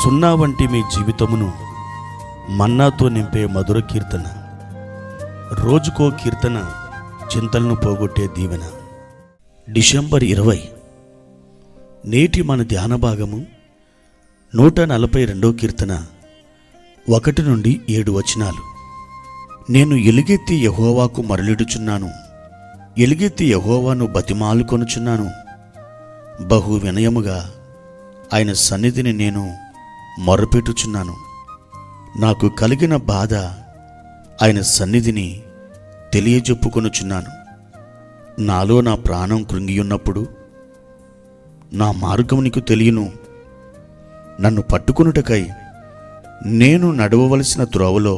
సున్నా వంటి మీ జీవితమును మన్నాతో నింపే మధుర కీర్తన, రోజుకో కీర్తన, చింతలను పోగొట్టే దీవెన. డిసెంబర్ 20. నేటి మన ధ్యాన భాగము 142 కీర్తన 1 నుండి 7 వచనాలు. నేను ఎలుగెత్తి యెహోవాకు మరలిడుచున్నాను, ఎలుగెత్తి యెహోవాను బతిమాలుకొనుచున్నాను. బహు వినయముగా ఆయన సన్నిధిని నేను మొరపెట్టుచున్నాను. నాకు కలిగిన బాధ ఆయన సన్నిధిని తెలియజెప్పుకొనుచున్నాను. నాలో నా ప్రాణం కృంగియున్నప్పుడు నా మార్గము నీకు తెలియను. నన్ను పట్టుకొనుటకై నేను నడవవలసిన త్రోవలో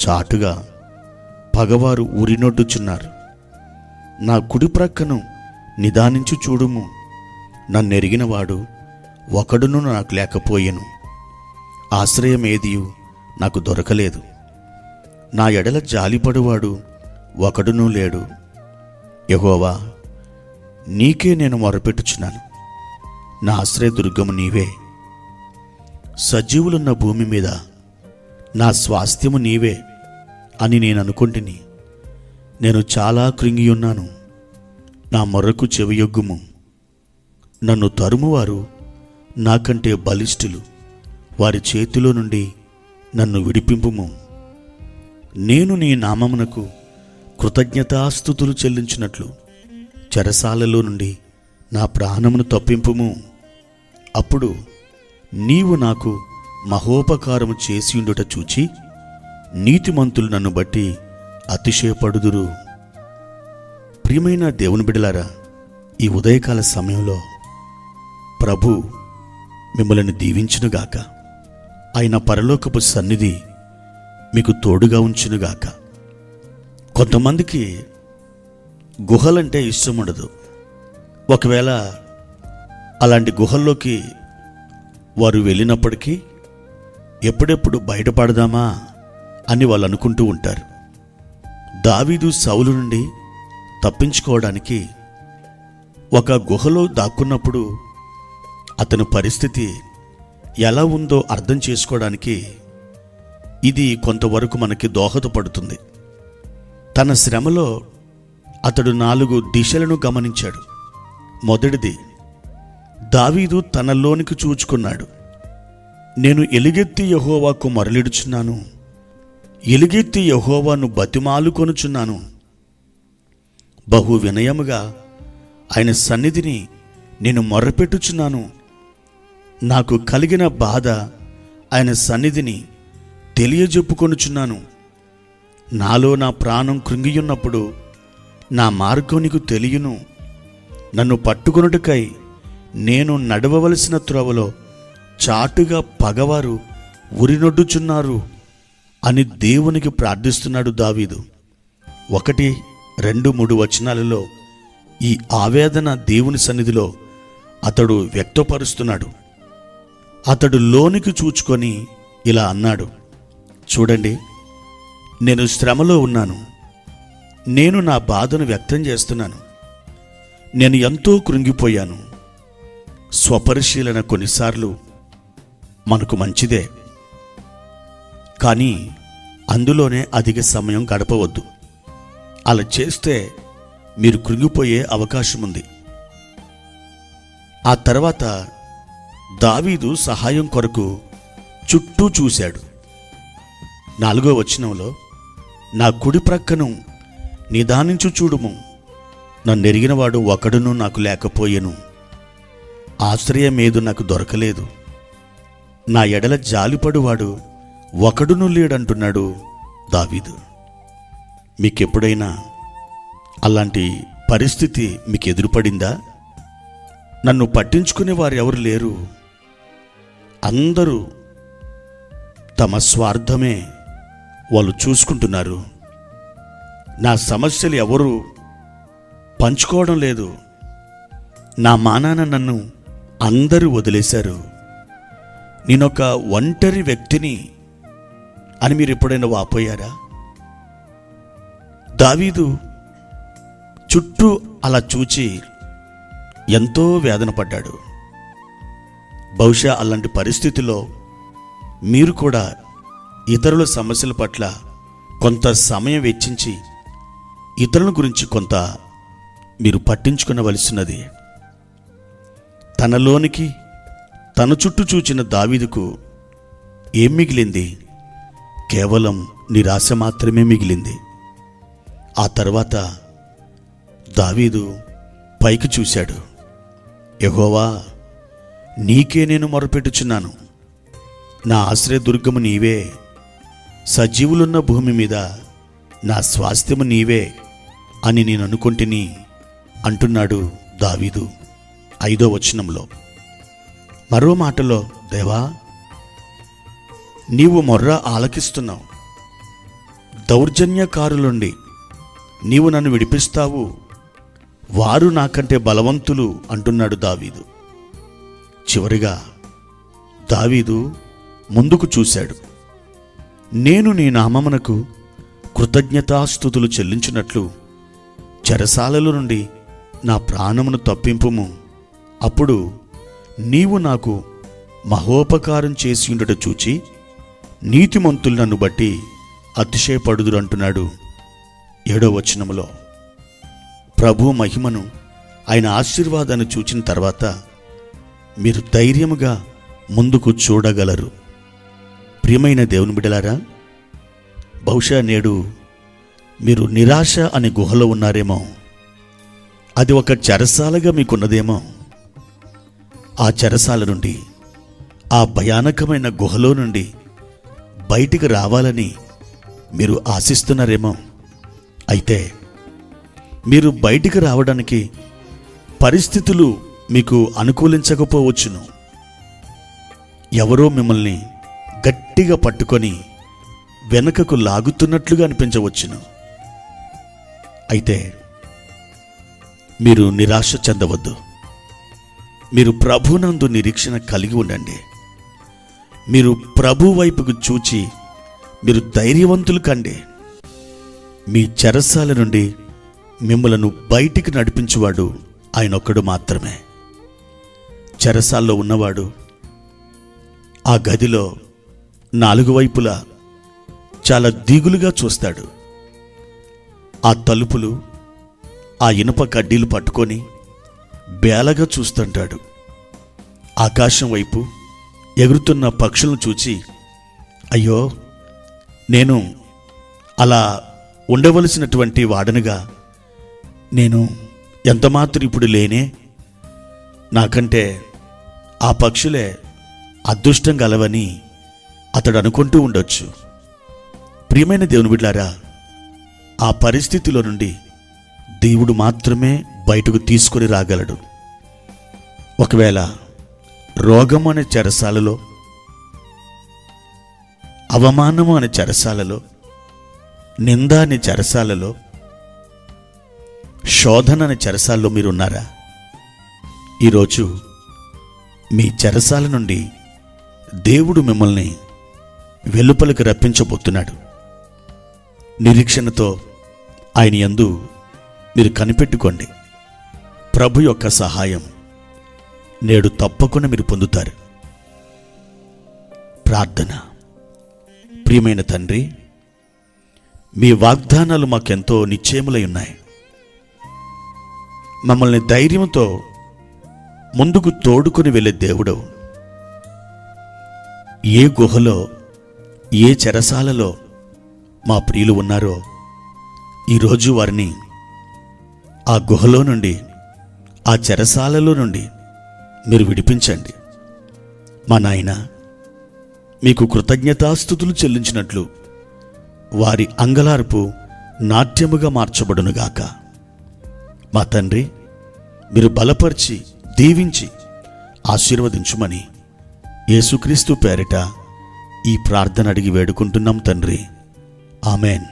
చాటుగా పగవారు ఊరినొడ్డుచున్నారు. నా కుడి ప్రక్కను నిదానించు చూడుము. నన్నెరిగినవాడు ఒకడును నాకు లేకపోయెను. ఆశ్రయమేదియు నాకు దొరకలేదు. నా ఎడల జాలిపడువాడు ఒకడునూ లేడు. యెహోవా, నీకే నేను మొరపెట్టుచున్నాను. నా ఆశ్రయదుర్గము నీవే. సజీవులున్న భూమి మీద నా స్వాస్థ్యము నీవే అని నేను అనుకుంటుని. నేను చాలా కృంగియున్నాను. నా మొర్రకు చెవియొగ్గుము. నన్ను తరుమువారు నాకంటే బలిష్ఠులు. వారి చేతిలో నుండి నన్ను విడిపింపుము. నేను నీ నామమునకు కృతజ్ఞతాస్తుతులు చెల్లించినట్లు చెరసాలలో నుండి నా ప్రాణమును తప్పింపుము. అప్పుడు నీవు నాకు మహోపకారము చేసియుండుట చూచి నీతిమంతులు నన్ను బట్టి అతిశయపడుదురు. ప్రియమైన దేవుని బిడ్డలారా, ఈ ఉదయకాల సమయంలో ప్రభు మిమ్మల్ని దీవించునుగాక. ఆయన పరలోకపు సన్నిధి మీకు తోడుగా ఉంచునుగాక. కొంతమందికి గుహలంటే ఇష్టం ఉండదు. ఒకవేళ అలాంటి గుహల్లోకి వారు వెళ్ళినప్పటికీ ఎప్పుడెప్పుడు బయటపడదామా అని వాళ్ళు అనుకుంటూ ఉంటారు. దావీదు సౌలు నుండి తప్పించుకోవడానికి ఒక గుహలో దాక్కున్నప్పుడు అతని పరిస్థితి ఎలా ఉందో అర్థం చేసుకోవడానికి ఇది కొంతవరకు మనకి దోహదపడుతుంది. తన శ్రమలో అతడు 4 దిశలను గమనించాడు. మొదటిది, దావీదు తనలోనికి చూచుకున్నాడు. నేను ఎలుగెత్తి యెహోవాకు మరలిడుచున్నాను, ఎలుగెత్తి యెహోవాను బతిమాలుకొనుచున్నాను. బహు వినయముగా ఆయన సన్నిధిని నేను మొర్రపెట్టుచున్నాను. నాకు కలిగిన బాధ ఆయన సన్నిధిని తెలియజెప్పుకొనుచున్నాను. నాలో నా ప్రాణం కృంగియున్నప్పుడు నా మార్గం నీకు తెలియను. నన్ను పట్టుకొనుటకై నేను నడవవలసిన త్రోవలో చాటుగా పగవారు ఉరినొడ్డుచున్నారు అని దేవునికి ప్రార్థిస్తున్నాడు దావీదు. 1, 2, 3 వచనాలలో ఈ ఆవేదన దేవుని సన్నిధిలో అతడు వ్యక్తపరుస్తున్నాడు. అతడు లోనికి చూచుకొని ఇలా అన్నాడు, చూడండి, నేను శ్రమలో ఉన్నాను. నేను నా బాధను వ్యక్తం చేస్తున్నాను. నేను ఎంతో కృంగిపోయాను. స్వపరిశీలన కొన్నిసార్లు మనకు మంచిదే, కానీ అందులోనే అధిక సమయం గడపవద్దు. అలా చేస్తే మీరు కృంగిపోయే అవకాశం ఉంది. ఆ తర్వాత దావీదు సహాయం కొరకు చుట్టూ చూశాడు. 4వ వచనంలో, నా కుడి ప్రక్కను నిదానించు చూడుము. నన్నెరిగినవాడు ఒకడును నాకు లేకపోయెను. ఆశ్రయమేదు నాకు దొరకలేదు. నా ఎడల జాలిపడువాడు ఒకడును లేడంటున్నాడు దావీదు. మీకెప్పుడైనా అలాంటి పరిస్థితి మీకు ఎదురుపడిందా? నన్ను పట్టించుకునే వారు ఎవరు లేరు. అందరూ తమ స్వార్థమే వాళ్ళు చూసుకుంటున్నారు. నా సమస్యలు ఎవరు పంచుకోవడం లేదు. నా మానాన నన్ను అందరూ వదిలేశారు. నేనొక ఒంటరి వ్యక్తిని అని మీరు ఎప్పుడైనా వాపోయారా? దావీదు చుట్టూ అలా చూచి ఎంతో వేదన పడ్డాడు. బహుశా అలాంటి పరిస్థితిలో మీరు కూడా ఇతరుల సమస్యల పట్ల కొంత సమయం వెచ్చించి ఇతరుల గురించి కొంత మీరు పట్టించుకునవలసినది. తనలోనికి తన చుట్టూ చూచిన దావీదుకు ఏం మిగిలింది? కేవలం నిరాశ మాత్రమే మిగిలింది. ఆ తర్వాత దావీదు పైకి చూశాడు. యెహోవా, నీకే నేను మొరపెట్టుచున్నాను. నా ఆశ్రయదుర్గము నీవే, సజీవులున్న భూమి మీద నా స్వాస్థ్యము నీవే అని నేను అనుకుంటుని అంటున్నాడు దావీదు 5వ వచనంలో. మరో మాటలో, దేవా, నీవు మొర్ర ఆలకిస్తున్నావు, దౌర్జన్యకారులుండి నీవు నన్ను విడిపిస్తావు, వారు నాకంటే బలవంతులు అంటున్నాడు దావీదు. చివరిగా దావీదు ముందుకు చూశాడు. నేను నీ నామమునకు కృతజ్ఞతాస్తుతులు చెల్లించినట్లు చెరసాలలో నుండి నా ప్రాణమును తప్పింపుము. అప్పుడు నీవు నాకు మహోపకారం చేసి ఉండట చూచి నీతిమంతులు నన్ను బట్టి అతిశయపడుదురు అంటున్నాడు 7వ వచనములో. ప్రభు మహిమను, ఆయన ఆశీర్వాదాన్ని చూచిన తర్వాత మీరు ధైర్యముగా ముందుకు చూడగలరు. ప్రియమైన దేవుని బిడ్డలారా, బహుశా నేడు మీరు నిరాశ అనే గుహలో ఉన్నారేమో. అది ఒక చెరసాలగా మీకున్నదేమో. ఆ చెరసాల నుండి, ఆ భయానకమైన గుహలో నుండి బయటికి రావాలని మీరు ఆశిస్తున్నారేమో. అయితే మీరు బయటికి రావడానికి పరిస్థితులు మీకు అనుకూలించకపోవచ్చును. ఎవరో మిమ్మల్ని గట్టిగా పట్టుకొని వెనుకకు లాగుతున్నట్లుగా అనిపించవచ్చును. అయితే మీరు నిరాశ చెందవద్దు. మీరు ప్రభునందు నిరీక్షణ కలిగి ఉండండి. మీరు ప్రభు వైపుకు చూచి మీరు ధైర్యవంతులు కండి. మీ చెరసాల నుండి మిమ్మలను బయటికి నడిపించువాడు ఆయన ఒక్కడు మాత్రమే. చెరసాల్లో ఉన్నవాడు ఆ గదిలో 4 వైపులా చాలా దిగులుగా చూస్తాడు. ఆ తలుపులు, ఆ ఇనుప కడ్డీలు పట్టుకొని బేలగా చూస్తుంటాడు. ఆకాశం వైపు ఎగురుతున్న పక్షులను చూచి, అయ్యో, నేను అలా ఉండవలసినటువంటి వాడనుగా నేను ఎంతమాత్రం ఇప్పుడు లేనే, నాకంటే ఆ పక్షులే అదృష్టం గలవని అతడు అనుకుంటూ ఉండొచ్చు. ప్రియమైన దేవుని బిడ్డలారా, ఆ పరిస్థితిలో నుండి దేవుడు మాత్రమే బయటకు తీసుకొని రాగలడు. ఒకవేళ రోగం అనే చెరసాలలో, అవమానము అనే చెరసాలలో, నింద అనే చెరసాలలో, శోధన అనే చెరసాలలో మీరున్నారా? ఈరోజు మీ చెరసాల నుండి దేవుడు మిమ్మల్ని వెలుపలకు రప్పించబోతున్నాడు. నిరీక్షణతో ఆయన యందు మీరు కనిపెట్టుకోండి. ప్రభు యొక్క సహాయం నేడు తప్పకుండా మీరు పొందుతారు. ప్రార్థన. ప్రియమైన తండ్రి, మీ వాగ్దానాలు మాకెంతో నిశ్చయములై ఉన్నాయి. మమ్మల్ని ధైర్యంతో ముందుకు తోడుకొని వెళ్ళే దేవుడు. ఏ గుహలో, ఏ చెరసాలలో మా ప్రియులు ఉన్నారో ఈరోజు వారిని ఆ గుహలో నుండి, ఆ చెరసాలలో నుండి మీరు విడిపించండి. మా నాయన, మీకు కృతజ్ఞతాస్తుతులు చెల్లించినట్లు వారి అంగలార్పు నాట్యముగా మార్చబడునుగాక. మా తండ్రి, మీరు బలపరిచి దీవించి ఆశీర్వదించుమని యేసుక్రీస్తు పేరిట ఈ ప్రార్థన అడిగి వేడుకుంటున్నాం తండ్రి. ఆమెన్.